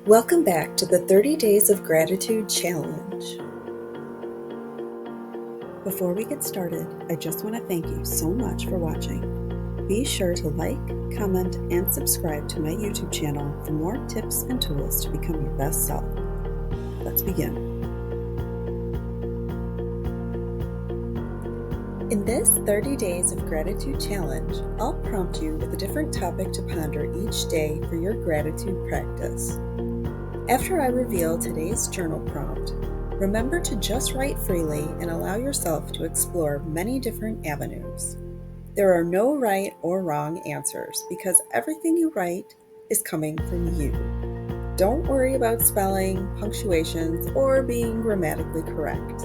Welcome back to the 30 Days of Gratitude Challenge. Before we get started, I just want to thank you so much for watching. Be sure to like, comment, and subscribe to my YouTube channel for more tips and tools to become your best self. Let's begin. In this 30 Days of Gratitude Challenge, I'll prompt you with a different topic to ponder each day for your gratitude practice. After I reveal today's journal prompt, remember to just write freely and allow yourself to explore many different avenues. There are no right or wrong answers because everything you write is coming from you. Don't worry about spelling, punctuations, or being grammatically correct.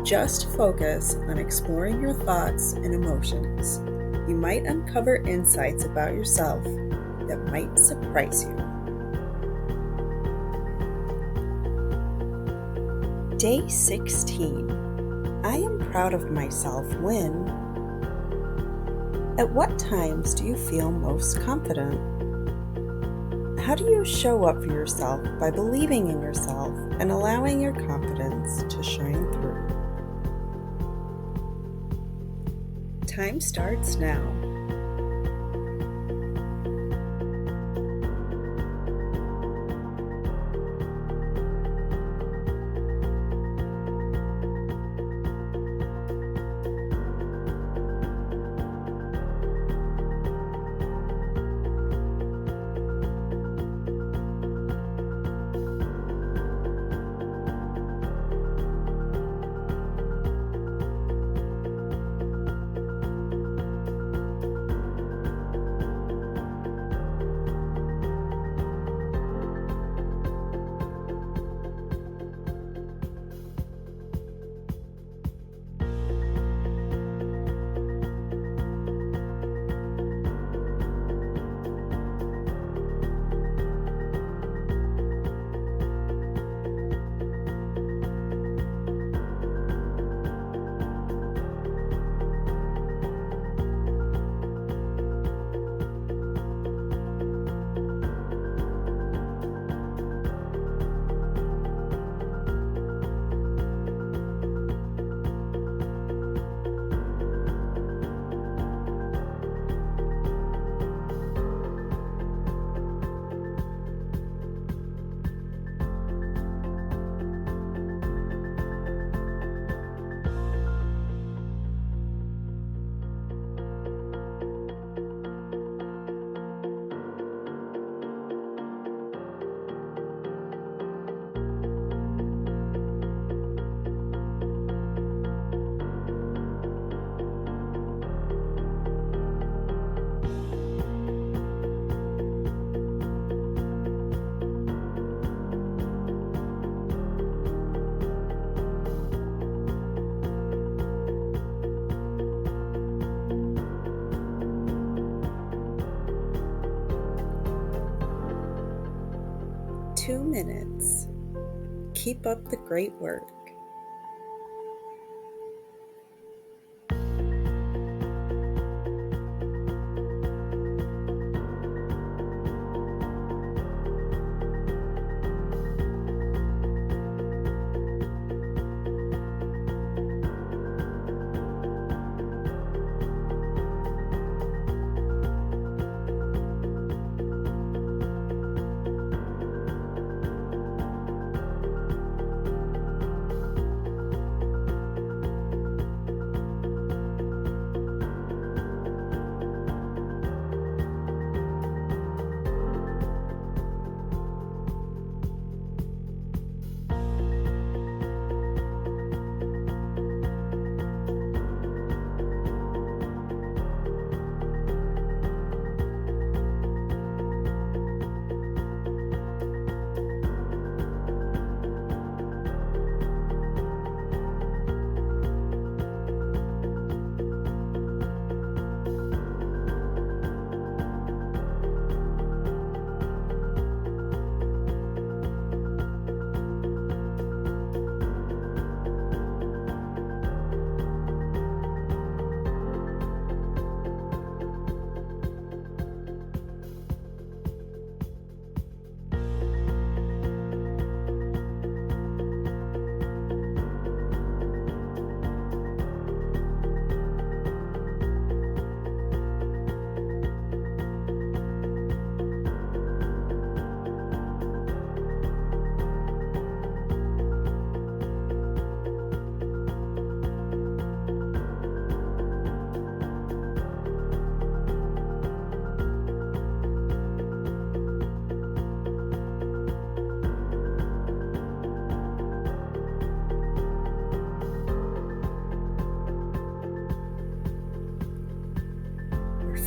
Just focus on exploring your thoughts and emotions. You might uncover insights about yourself that might surprise you. Day 16. I am proud of myself when... At what times do you feel most confident? How do you show up for yourself by believing in yourself and allowing your confidence to shine through? Time starts now. Minutes. Keep up the great work.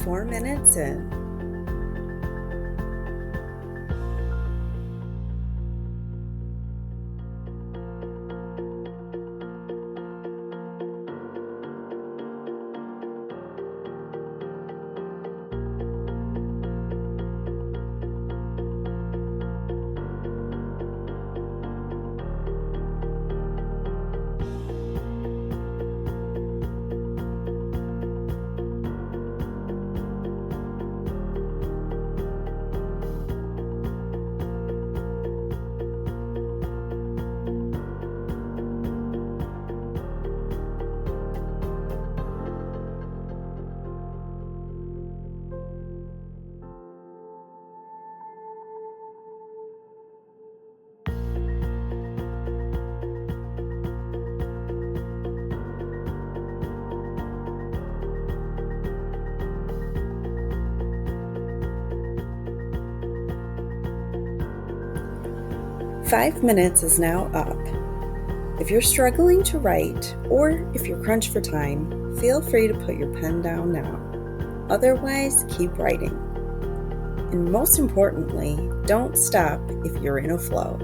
4 minutes in. Five minutes is now up. If you're struggling to write, or if you're crunched for time, feel free to put your pen down now. Otherwise, keep writing. And most importantly, don't stop if you're in a flow.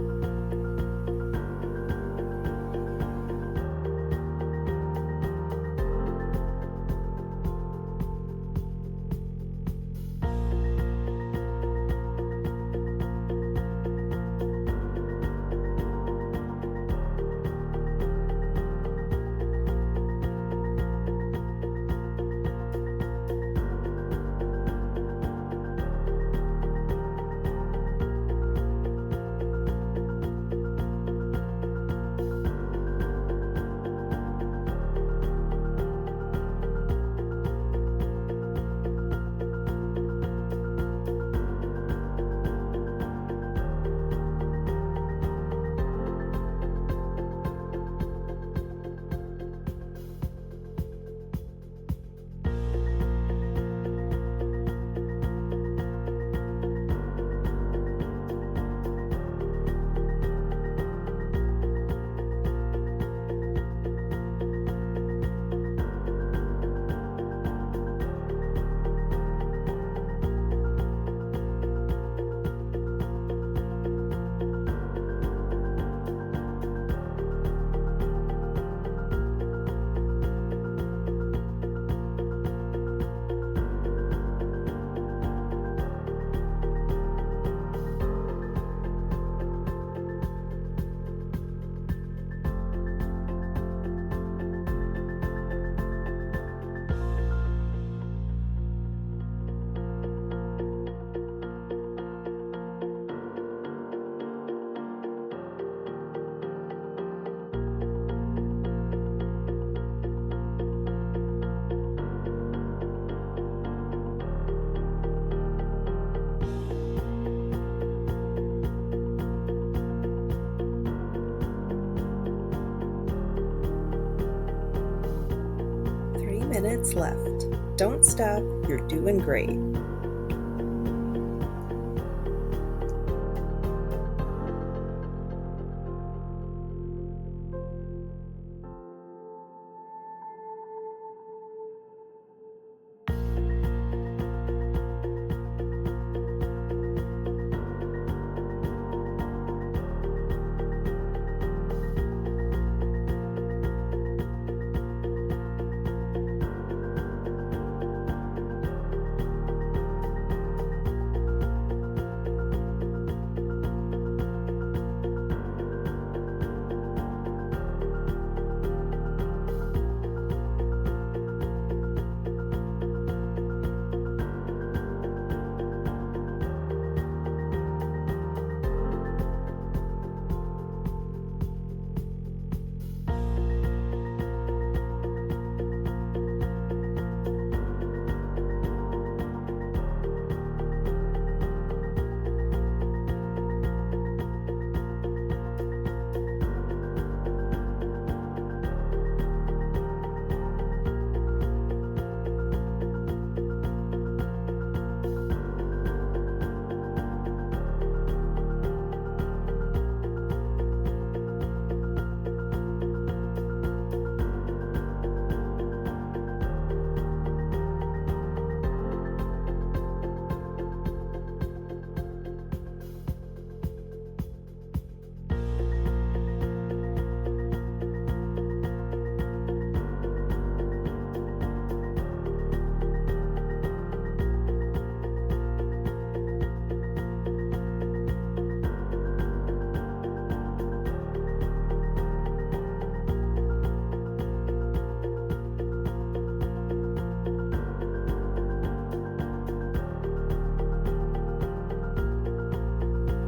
Minutes left. Don't stop, you're doing great.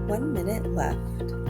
1 minute left.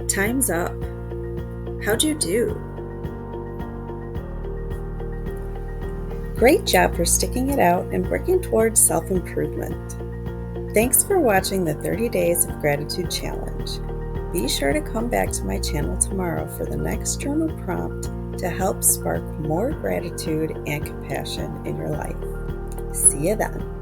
Time's up. How'd you do? Great job for sticking it out and working towards self-improvement. Thanks for watching the 30 Days of Gratitude Challenge. Be sure to come back to my channel tomorrow for the next journal prompt to help spark more gratitude and compassion in your life. See you then.